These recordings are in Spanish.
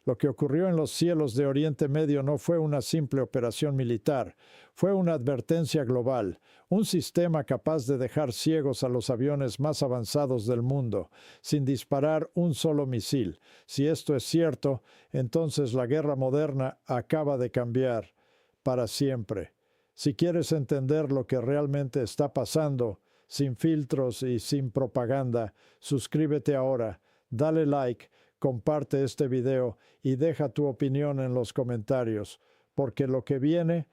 Lo que ocurrió en los cielos de Oriente Medio no fue una simple operación militar, fue una advertencia global, un sistema capaz de dejar ciegos a los aviones más avanzados del mundo, sin disparar un solo misil. Si esto es cierto, entonces la guerra moderna acaba de cambiar para siempre. Si quieres entender lo que realmente está pasando, sin filtros y sin propaganda, suscríbete ahora, dale like, comparte este video y deja tu opinión en los comentarios, porque lo que viene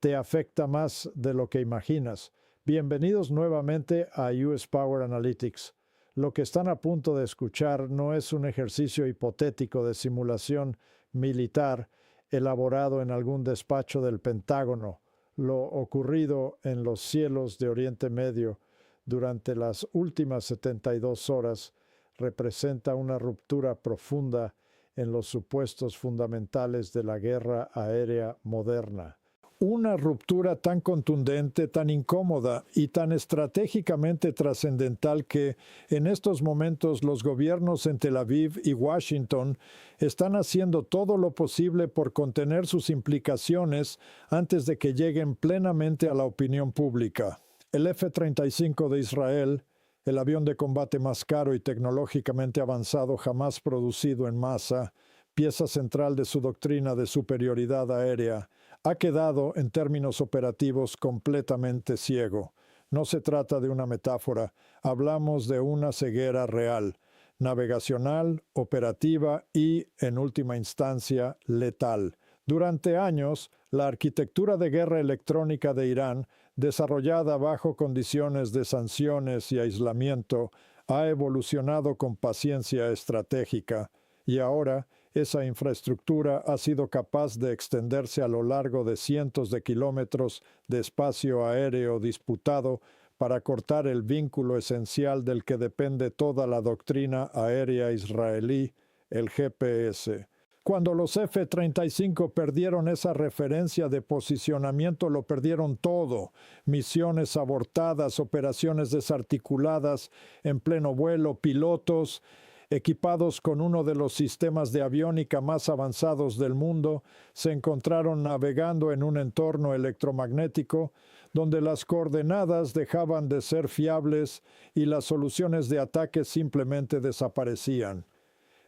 te afecta más de lo que imaginas. Bienvenidos nuevamente a US Power Analytics. Lo que están a punto de escuchar no es un ejercicio hipotético de simulación militar elaborado en algún despacho del Pentágono. Lo ocurrido en los cielos de Oriente Medio durante las últimas 72 horas representa una ruptura profunda en los supuestos fundamentales de la guerra aérea moderna. Una ruptura tan contundente, tan incómoda y tan estratégicamente trascendental que en estos momentos los gobiernos en Tel Aviv y Washington están haciendo todo lo posible por contener sus implicaciones antes de que lleguen plenamente a la opinión pública. El F-35 de Israel, el avión de combate más caro y tecnológicamente avanzado jamás producido en masa, pieza central de su doctrina de superioridad aérea, ha quedado en términos operativos completamente ciego. No se trata de una metáfora, hablamos de una ceguera real, navegacional, operativa y, en última instancia, letal. Durante años, la arquitectura de guerra electrónica de Irán, desarrollada bajo condiciones de sanciones y aislamiento, ha evolucionado con paciencia estratégica y ahora esa infraestructura ha sido capaz de extenderse a lo largo de cientos de kilómetros de espacio aéreo disputado para cortar el vínculo esencial del que depende toda la doctrina aérea israelí, el GPS. Cuando los F-35 perdieron esa referencia de posicionamiento, lo perdieron todo. Misiones abortadas, operaciones desarticuladas en pleno vuelo, pilotos equipados con uno de los sistemas de aviónica más avanzados del mundo, se encontraron navegando en un entorno electromagnético donde las coordenadas dejaban de ser fiables y las soluciones de ataque simplemente desaparecían.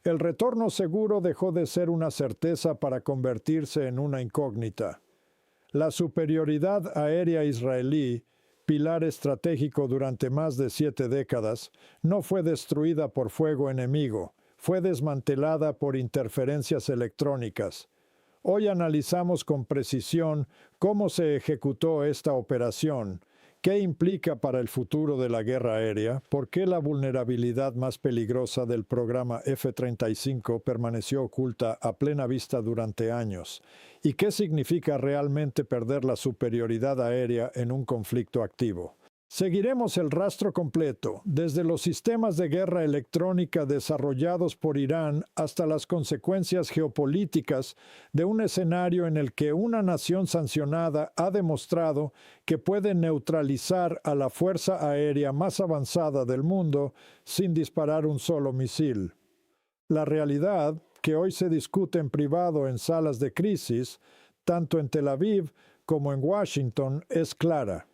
El retorno seguro dejó de ser una certeza para convertirse en una incógnita. La superioridad aérea israelí, pilar estratégico durante más de 7 décadas, no fue destruida por fuego enemigo, fue desmantelada por interferencias electrónicas. Hoy analizamos con precisión cómo se ejecutó esta operación, qué implica para el futuro de la guerra aérea, por qué la vulnerabilidad más peligrosa del programa F-35 permaneció oculta a plena vista durante años, y qué significa realmente perder la superioridad aérea en un conflicto activo. Seguiremos el rastro completo, desde los sistemas de guerra electrónica desarrollados por Irán hasta las consecuencias geopolíticas de un escenario en el que una nación sancionada ha demostrado que puede neutralizar a la fuerza aérea más avanzada del mundo sin disparar un solo misil. La realidad, que hoy se discute en privado en salas de crisis, tanto en Tel Aviv como en Washington, es clara.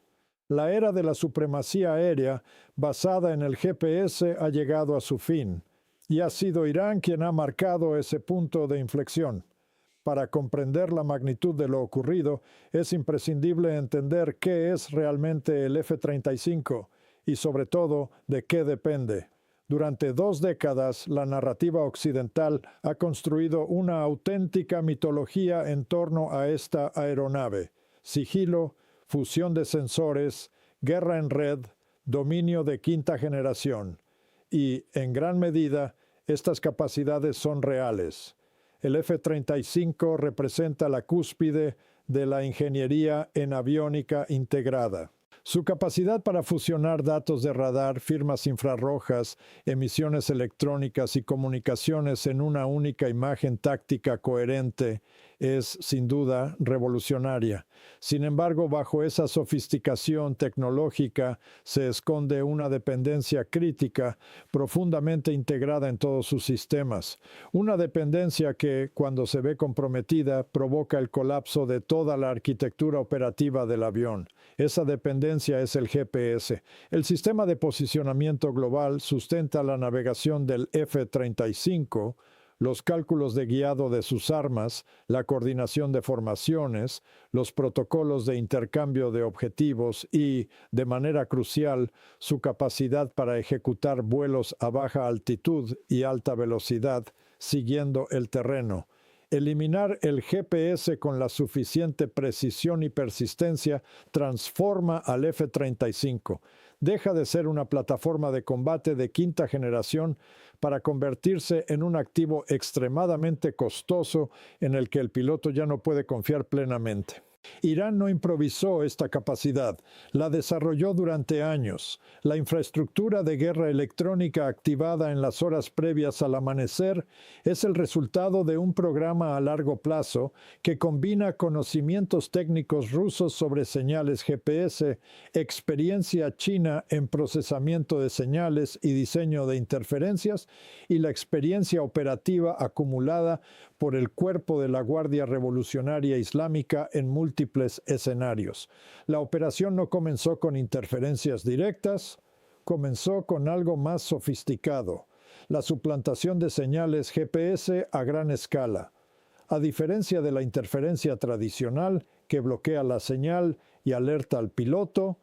La era de la supremacía aérea basada en el GPS ha llegado a su fin, y ha sido Irán quien ha marcado ese punto de inflexión. Para comprender la magnitud de lo ocurrido, es imprescindible entender qué es realmente el F-35 y, sobre todo, de qué depende. Durante 2 décadas, la narrativa occidental ha construido una auténtica mitología en torno a esta aeronave: sigilo, fusión de sensores, guerra en red, dominio de quinta generación. Y, en gran medida, estas capacidades son reales. El F-35 representa la cúspide de la ingeniería en aviónica integrada. Su capacidad para fusionar datos de radar, firmas infrarrojas, emisiones electrónicas y comunicaciones en una única imagen táctica coherente es, sin duda, revolucionaria. Sin embargo, bajo esa sofisticación tecnológica se esconde una dependencia crítica profundamente integrada en todos sus sistemas. Una dependencia que, cuando se ve comprometida, provoca el colapso de toda la arquitectura operativa del avión. Esa dependencia es el GPS. El sistema de posicionamiento global sustenta la navegación del F-35, los cálculos de guiado de sus armas, la coordinación de formaciones, los protocolos de intercambio de objetivos y, de manera crucial, su capacidad para ejecutar vuelos a baja altitud y alta velocidad, siguiendo el terreno. Eliminar el GPS con la suficiente precisión y persistencia transforma al F-35. Deja de ser una plataforma de combate de quinta generación para convertirse en un activo extremadamente costoso en el que el piloto ya no puede confiar plenamente. Irán no improvisó esta capacidad, la desarrolló durante años. La infraestructura de guerra electrónica activada en las horas previas al amanecer es el resultado de un programa a largo plazo que combina conocimientos técnicos rusos sobre señales GPS, experiencia china en procesamiento de señales y diseño de interferencias, y la experiencia operativa acumulada por el cuerpo de la Guardia Revolucionaria Islámica en múltiples escenarios. La operación no comenzó con interferencias directas, comenzó con algo más sofisticado: la suplantación de señales GPS a gran escala. A diferencia de la interferencia tradicional, que bloquea la señal y alerta al piloto,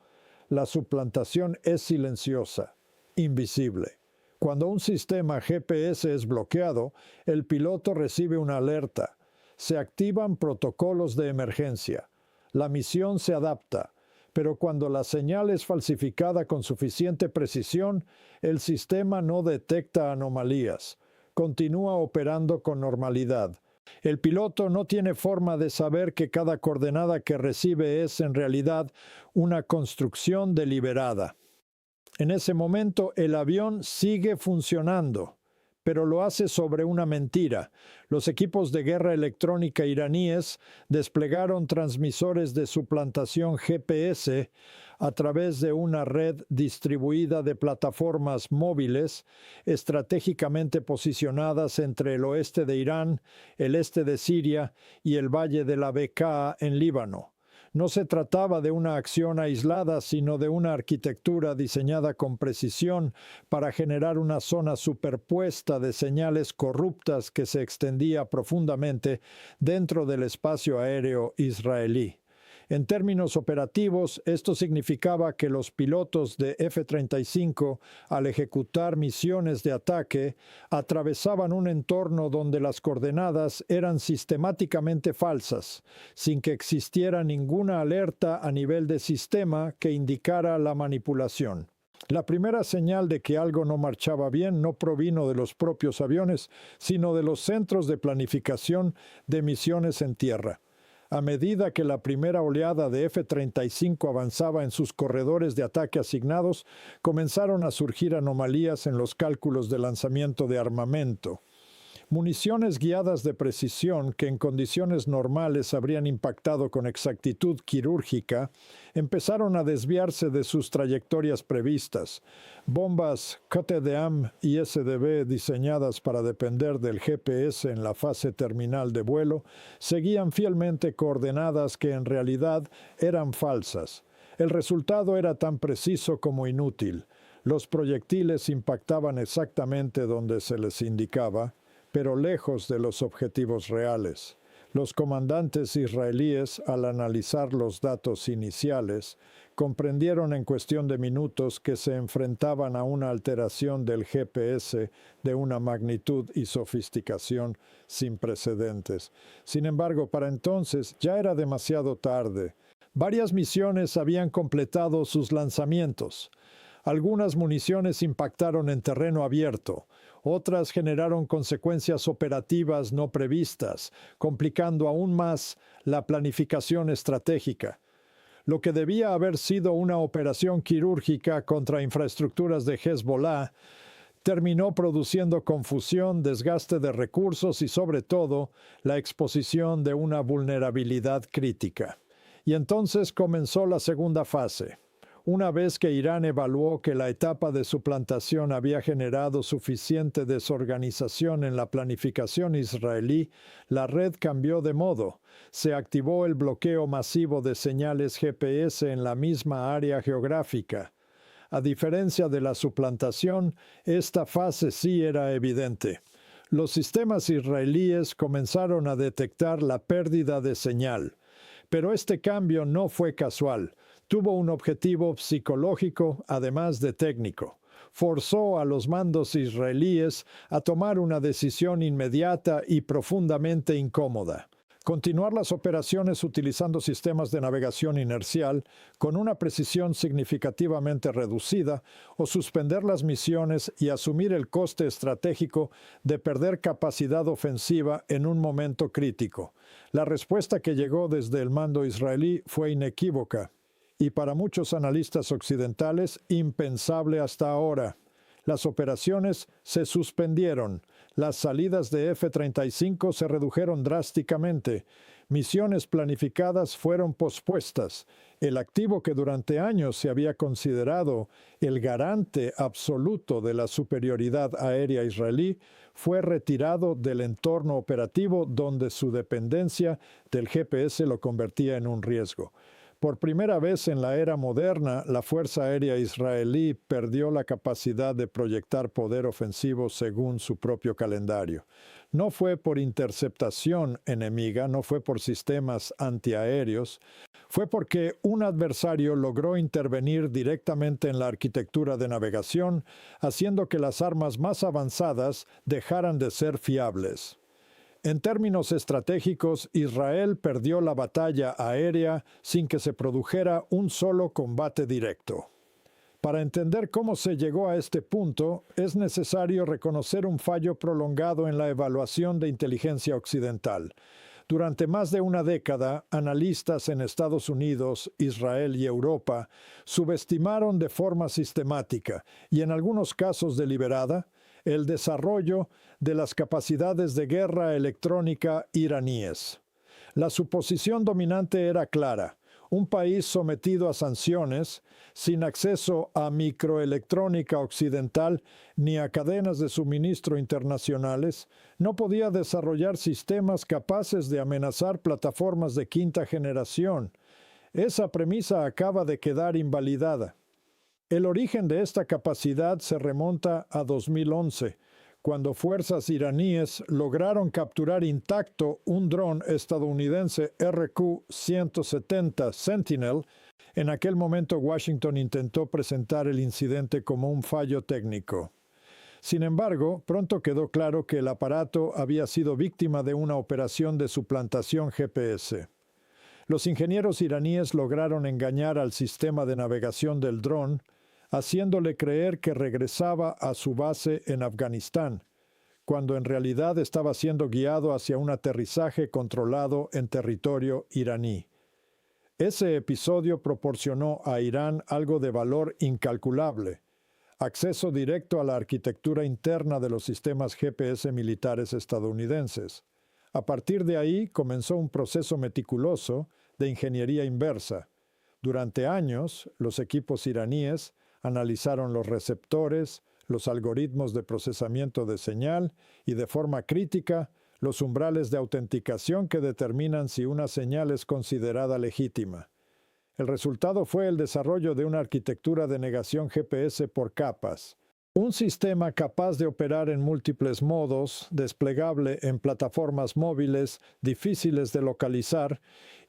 la suplantación es silenciosa, invisible. Cuando un sistema GPS es bloqueado, el piloto recibe una alerta. Se activan protocolos de emergencia. La misión se adapta, pero cuando la señal es falsificada con suficiente precisión, el sistema no detecta anomalías. Continúa operando con normalidad. El piloto no tiene forma de saber que cada coordenada que recibe es, en realidad, una construcción deliberada. En ese momento, el avión sigue funcionando, pero lo hace sobre una mentira. Los equipos de guerra electrónica iraníes desplegaron transmisores de suplantación GPS a través de una red distribuida de plataformas móviles estratégicamente posicionadas entre el oeste de Irán, el este de Siria y el valle de la Bekaa en Líbano. No se trataba de una acción aislada, sino de una arquitectura diseñada con precisión para generar una zona superpuesta de señales corruptas que se extendía profundamente dentro del espacio aéreo israelí. En términos operativos, esto significaba que los pilotos de F-35, al ejecutar misiones de ataque, atravesaban un entorno donde las coordenadas eran sistemáticamente falsas, sin que existiera ninguna alerta a nivel de sistema que indicara la manipulación. La primera señal de que algo no marchaba bien no provino de los propios aviones, sino de los centros de planificación de misiones en tierra. A medida que la primera oleada de F-35 avanzaba en sus corredores de ataque asignados, comenzaron a surgir anomalías en los cálculos de lanzamiento de armamento. Municiones guiadas de precisión que en condiciones normales habrían impactado con exactitud quirúrgica, empezaron a desviarse de sus trayectorias previstas. Bombas QTDAM y SDB diseñadas para depender del GPS en la fase terminal de vuelo seguían fielmente coordenadas que en realidad eran falsas. El resultado era tan preciso como inútil. Los proyectiles impactaban exactamente donde se les indicaba, pero lejos de los objetivos reales. Los comandantes israelíes, al analizar los datos iniciales, comprendieron en cuestión de minutos que se enfrentaban a una alteración del GPS de una magnitud y sofisticación sin precedentes. Sin embargo, para entonces ya era demasiado tarde. Varias misiones habían completado sus lanzamientos. Algunas municiones impactaron en terreno abierto. Otras generaron consecuencias operativas no previstas, complicando aún más la planificación estratégica. Lo que debía haber sido una operación quirúrgica contra infraestructuras de Hezbollah terminó produciendo confusión, desgaste de recursos y, sobre todo, la exposición de una vulnerabilidad crítica. Y entonces comenzó la segunda fase. Una vez que Irán evaluó que la etapa de suplantación había generado suficiente desorganización en la planificación israelí, la red cambió de modo. Se activó el bloqueo masivo de señales GPS en la misma área geográfica. A diferencia de la suplantación, esta fase sí era evidente. Los sistemas israelíes comenzaron a detectar la pérdida de señal. Pero este cambio no fue casual. Tuvo un objetivo psicológico, además de técnico. Forzó a los mandos israelíes a tomar una decisión inmediata y profundamente incómoda. Continuar las operaciones utilizando sistemas de navegación inercial con una precisión significativamente reducida o suspender las misiones y asumir el coste estratégico de perder capacidad ofensiva en un momento crítico. La respuesta que llegó desde el mando israelí fue inequívoca y para muchos analistas occidentales impensable hasta ahora. Las operaciones se suspendieron. Las salidas de F-35 se redujeron drásticamente. Misiones planificadas fueron pospuestas. El activo que durante años se había considerado el garante absoluto de la superioridad aérea israelí fue retirado del entorno operativo donde su dependencia del GPS lo convertía en un riesgo. Por primera vez en la era moderna, la Fuerza Aérea Israelí perdió la capacidad de proyectar poder ofensivo según su propio calendario. No fue por interceptación enemiga, no fue por sistemas antiaéreos, fue porque un adversario logró intervenir directamente en la arquitectura de navegación, haciendo que las armas más avanzadas dejaran de ser fiables. En términos estratégicos, Israel perdió la batalla aérea sin que se produjera un solo combate directo. Para entender cómo se llegó a este punto, es necesario reconocer un fallo prolongado en la evaluación de inteligencia occidental. Durante más de una década, analistas en Estados Unidos, Israel y Europa subestimaron de forma sistemática y en algunos casos deliberada el desarrollo de las capacidades de guerra electrónica iraníes. La suposición dominante era clara. Un país sometido a sanciones, sin acceso a microelectrónica occidental ni a cadenas de suministro internacionales, no podía desarrollar sistemas capaces de amenazar plataformas de quinta generación. Esa premisa acaba de quedar invalidada. El origen de esta capacidad se remonta a 2011, cuando fuerzas iraníes lograron capturar intacto un dron estadounidense RQ-170 Sentinel. En aquel momento Washington intentó presentar el incidente como un fallo técnico. Sin embargo, pronto quedó claro que el aparato había sido víctima de una operación de suplantación GPS. Los ingenieros iraníes lograron engañar al sistema de navegación del dron, haciéndole creer que regresaba a su base en Afganistán, cuando en realidad estaba siendo guiado hacia un aterrizaje controlado en territorio iraní. Ese episodio proporcionó a Irán algo de valor incalculable: acceso directo a la arquitectura interna de los sistemas GPS militares estadounidenses. A partir de ahí comenzó un proceso meticuloso de ingeniería inversa. Durante años, los equipos iraníes analizaron los receptores, los algoritmos de procesamiento de señal y, de forma crítica, los umbrales de autenticación que determinan si una señal es considerada legítima. El resultado fue el desarrollo de una arquitectura de negación GPS por capas. Un sistema capaz de operar en múltiples modos, desplegable en plataformas móviles difíciles de localizar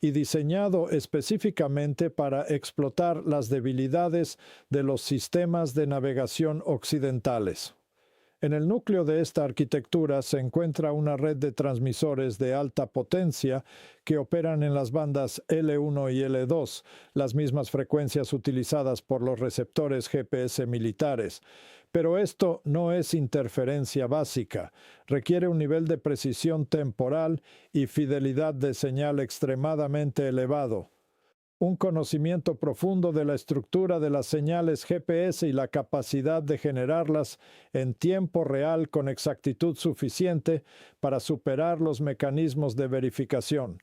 y diseñado específicamente para explotar las debilidades de los sistemas de navegación occidentales. En el núcleo de esta arquitectura se encuentra una red de transmisores de alta potencia que operan en las bandas L1 y L2, las mismas frecuencias utilizadas por los receptores GPS militares. Pero esto no es interferencia básica, requiere un nivel de precisión temporal y fidelidad de señal extremadamente elevado. Un conocimiento profundo de la estructura de las señales GPS y la capacidad de generarlas en tiempo real con exactitud suficiente para superar los mecanismos de verificación.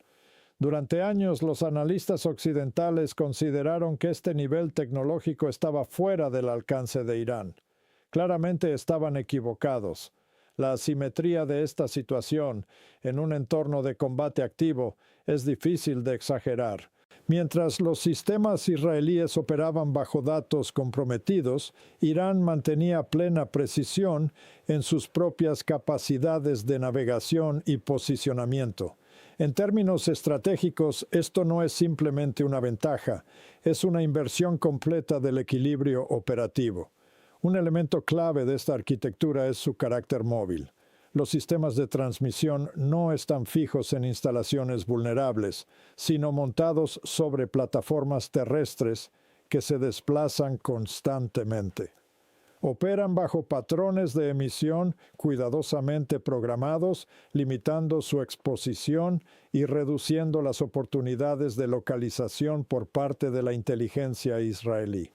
Durante años, los analistas occidentales consideraron que este nivel tecnológico estaba fuera del alcance de Irán. Claramente estaban equivocados. La asimetría de esta situación en un entorno de combate activo es difícil de exagerar. Mientras los sistemas israelíes operaban bajo datos comprometidos, Irán mantenía plena precisión en sus propias capacidades de navegación y posicionamiento. En términos estratégicos, esto no es simplemente una ventaja, es una inversión completa del equilibrio operativo. Un elemento clave de esta arquitectura es su carácter móvil. Los sistemas de transmisión no están fijos en instalaciones vulnerables, sino montados sobre plataformas terrestres que se desplazan constantemente. Operan bajo patrones de emisión cuidadosamente programados, limitando su exposición y reduciendo las oportunidades de localización por parte de la inteligencia israelí.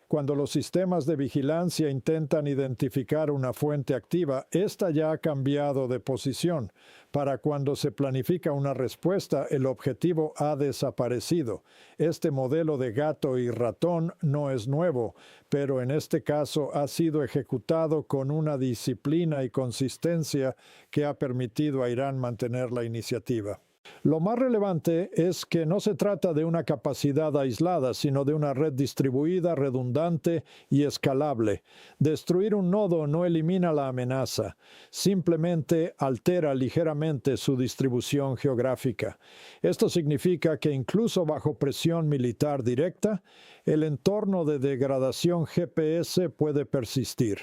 Cuando los sistemas de vigilancia intentan identificar una fuente activa, ésta ya ha cambiado de posición. Para cuando se planifica una respuesta, el objetivo ha desaparecido. Este modelo de gato y ratón no es nuevo, pero en este caso ha sido ejecutado con una disciplina y consistencia que ha permitido a Irán mantener la iniciativa. Lo más relevante es que no se trata de una capacidad aislada, sino de una red distribuida, redundante y escalable. Destruir un nodo no elimina la amenaza, simplemente altera ligeramente su distribución geográfica. Esto significa que incluso bajo presión militar directa, el entorno de degradación GPS puede persistir.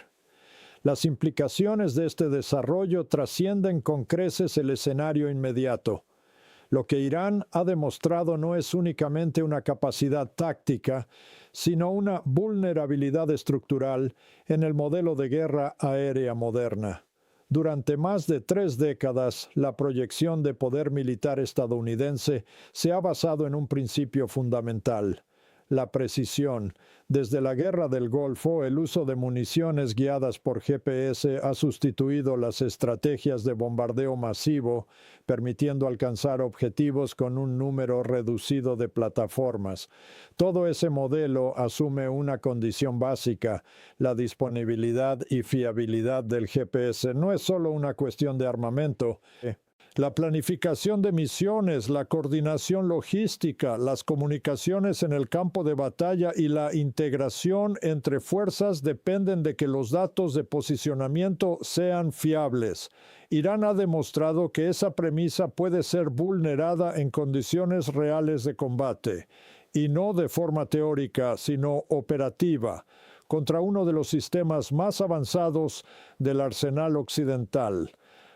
Las implicaciones de este desarrollo trascienden con creces el escenario inmediato. Lo que Irán ha demostrado no es únicamente una capacidad táctica, sino una vulnerabilidad estructural en el modelo de guerra aérea moderna. Durante más de 3 décadas, la proyección de poder militar estadounidense se ha basado en un principio fundamental: la precisión. Desde la Guerra del Golfo, el uso de municiones guiadas por GPS ha sustituido las estrategias de bombardeo masivo, permitiendo alcanzar objetivos con un número reducido de plataformas. Todo ese modelo asume una condición básica: la disponibilidad y fiabilidad del GPS. No es solo una cuestión de armamento. La planificación de misiones, la coordinación logística, las comunicaciones en el campo de batalla y la integración entre fuerzas dependen de que los datos de posicionamiento sean fiables. Irán ha demostrado que esa premisa puede ser vulnerada en condiciones reales de combate, y no de forma teórica, sino operativa, contra uno de los sistemas más avanzados del arsenal occidental.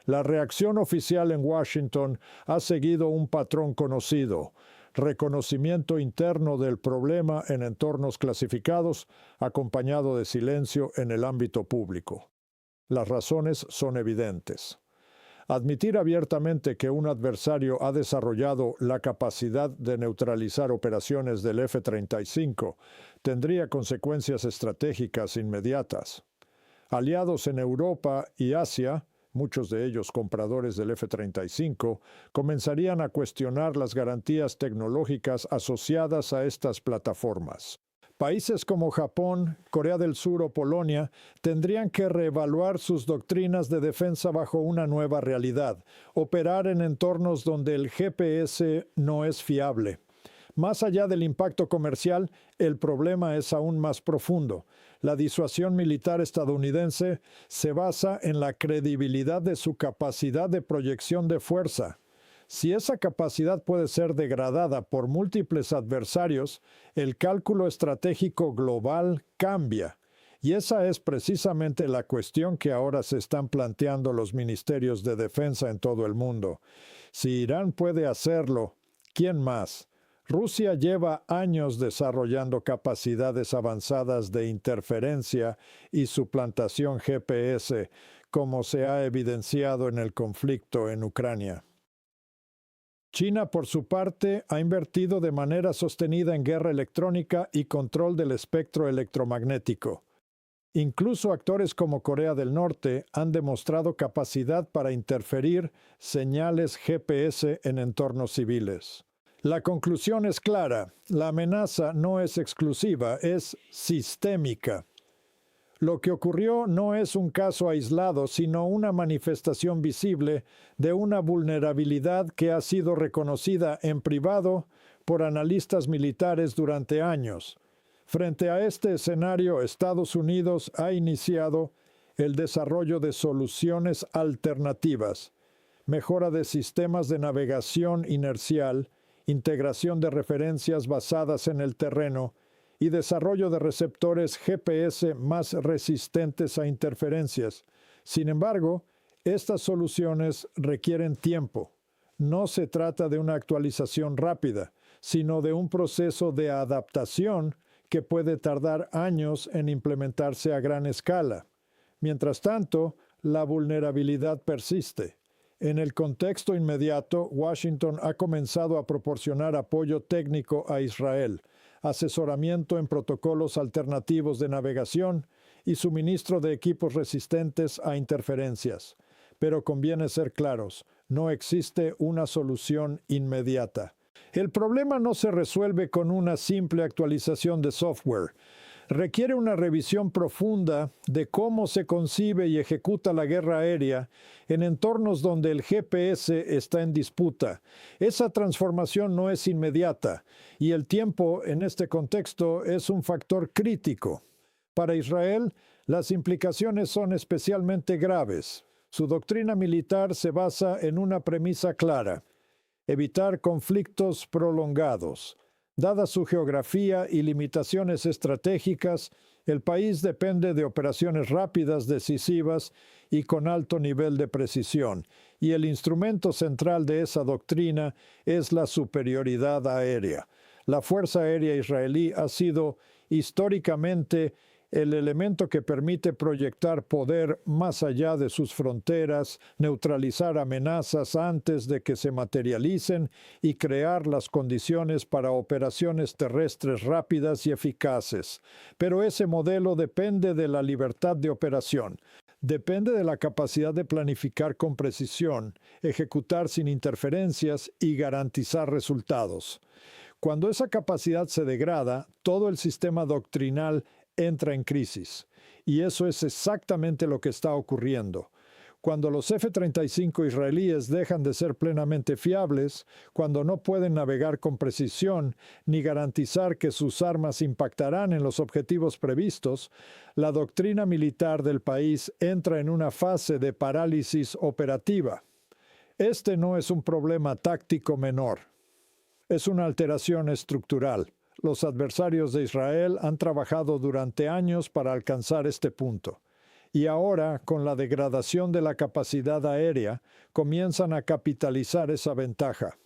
La reacción oficial en Washington ha seguido un patrón conocido: reconocimiento interno del problema en entornos clasificados, acompañado de silencio en el ámbito público. Las razones son evidentes. Admitir abiertamente que un adversario ha desarrollado la capacidad de neutralizar operaciones del F-35 tendría consecuencias estratégicas inmediatas. Aliados en Europa y Asia, muchos de ellos compradores del F-35, comenzarían a cuestionar las garantías tecnológicas asociadas a estas plataformas. Países como Japón, Corea del Sur o Polonia tendrían que reevaluar sus doctrinas de defensa bajo una nueva realidad: operar en entornos donde el GPS no es fiable. Más allá del impacto comercial, el problema es aún más profundo. La disuasión militar estadounidense se basa en la credibilidad de su capacidad de proyección de fuerza. Si esa capacidad puede ser degradada por múltiples adversarios, el cálculo estratégico global cambia. Y esa es precisamente la cuestión que ahora se están planteando los ministerios de defensa en todo el mundo. Si Irán puede hacerlo, ¿quién más? Rusia lleva años desarrollando capacidades avanzadas de interferencia y suplantación GPS, como se ha evidenciado en el conflicto en Ucrania. China, por su parte, ha invertido de manera sostenida en guerra electrónica y control del espectro electromagnético. Incluso actores como Corea del Norte han demostrado capacidad para interferir señales GPS en entornos civiles. La conclusión es clara: la amenaza no es exclusiva, es sistémica. Lo que ocurrió no es un caso aislado, sino una manifestación visible de una vulnerabilidad que ha sido reconocida en privado por analistas militares durante años. Frente a este escenario, Estados Unidos ha iniciado el desarrollo de soluciones alternativas, mejora de sistemas de navegación inercial, integración de referencias basadas en el terreno y desarrollo de receptores GPS más resistentes a interferencias. Sin embargo, estas soluciones requieren tiempo. No se trata de una actualización rápida, sino de un proceso de adaptación que puede tardar años en implementarse a gran escala. Mientras tanto, la vulnerabilidad persiste. En el contexto inmediato, Washington ha comenzado a proporcionar apoyo técnico a Israel, asesoramiento en protocolos alternativos de navegación y suministro de equipos resistentes a interferencias. Pero conviene ser claros, no existe una solución inmediata. El problema no se resuelve con una simple actualización de software. Requiere una revisión profunda de cómo se concibe y ejecuta la guerra aérea en entornos donde el GPS está en disputa. Esa transformación no es inmediata y el tiempo en este contexto es un factor crítico. Para Israel, las implicaciones son especialmente graves. Su doctrina militar se basa en una premisa clara: evitar conflictos prolongados. Dada su geografía y limitaciones estratégicas, el país depende de operaciones rápidas, decisivas y con alto nivel de precisión, y el instrumento central de esa doctrina es la superioridad aérea. La Fuerza Aérea Israelí ha sido históricamente el elemento que permite proyectar poder más allá de sus fronteras, neutralizar amenazas antes de que se materialicen y crear las condiciones para operaciones terrestres rápidas y eficaces. Pero ese modelo depende de la libertad de operación. Depende de la capacidad de planificar con precisión, ejecutar sin interferencias y garantizar resultados. Cuando esa capacidad se degrada, todo el sistema doctrinal entra en crisis. Y eso es exactamente lo que está ocurriendo. Cuando los F-35 israelíes dejan de ser plenamente fiables, cuando no pueden navegar con precisión ni garantizar que sus armas impactarán en los objetivos previstos, la doctrina militar del país entra en una fase de parálisis operativa. Este no es un problema táctico menor. Es una alteración estructural. Los adversarios de Israel han trabajado durante años para alcanzar este punto. Y ahora, con la degradación de la capacidad aérea, comienzan a capitalizar esa ventaja.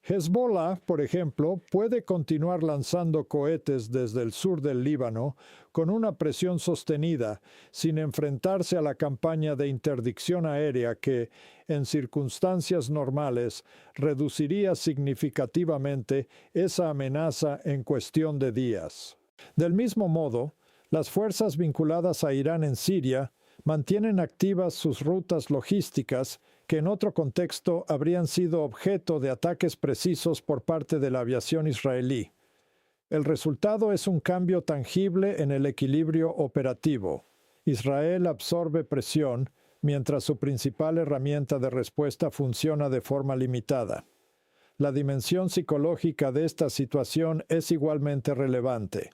Hezbollah, por ejemplo, puede continuar lanzando cohetes desde el sur del Líbano con una presión sostenida, sin enfrentarse a la campaña de interdicción aérea que, en circunstancias normales, reduciría significativamente esa amenaza en cuestión de días. Del mismo modo, las fuerzas vinculadas a Irán en Siria mantienen activas sus rutas logísticas que en otro contexto habrían sido objeto de ataques precisos por parte de la aviación israelí. El resultado es un cambio tangible en el equilibrio operativo. Israel absorbe presión, mientras su principal herramienta de respuesta funciona de forma limitada. La dimensión psicológica de esta situación es igualmente relevante.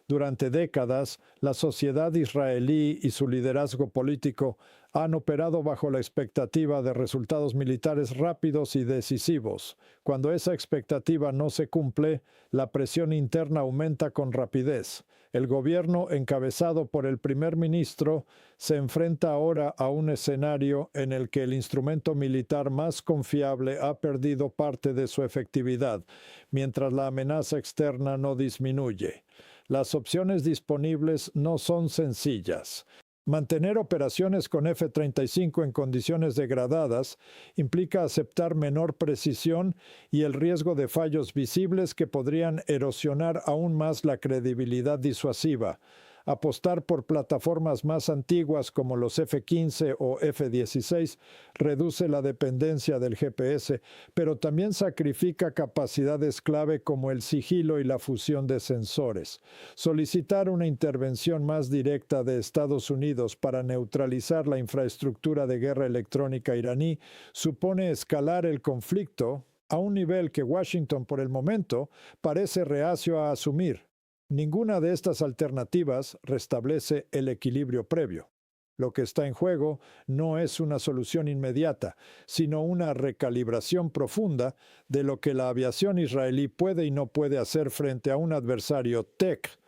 Durante décadas, la sociedad israelí y su liderazgo político han operado bajo la expectativa de resultados militares rápidos y decisivos. Cuando esa expectativa no se cumple, la presión interna aumenta con rapidez. El gobierno, encabezado por el primer ministro, se enfrenta ahora a un escenario en el que el instrumento militar más confiable ha perdido parte de su efectividad, mientras la amenaza externa no disminuye. Las opciones disponibles no son sencillas. Mantener operaciones con F-35 en condiciones degradadas implica aceptar menor precisión y el riesgo de fallos visibles que podrían erosionar aún más la credibilidad disuasiva. Apostar por plataformas más antiguas como los F-15 o F-16 reduce la dependencia del GPS, pero también sacrifica capacidades clave como el sigilo y la fusión de sensores. Solicitar una intervención más directa de Estados Unidos para neutralizar la infraestructura de guerra electrónica iraní supone escalar el conflicto a un nivel que Washington, por el momento, parece reacio a asumir. Ninguna de estas alternativas restablece el equilibrio previo. Lo que está en juego no es una solución inmediata, sino una recalibración profunda de lo que la aviación israelí puede y no puede hacer frente a un adversario tech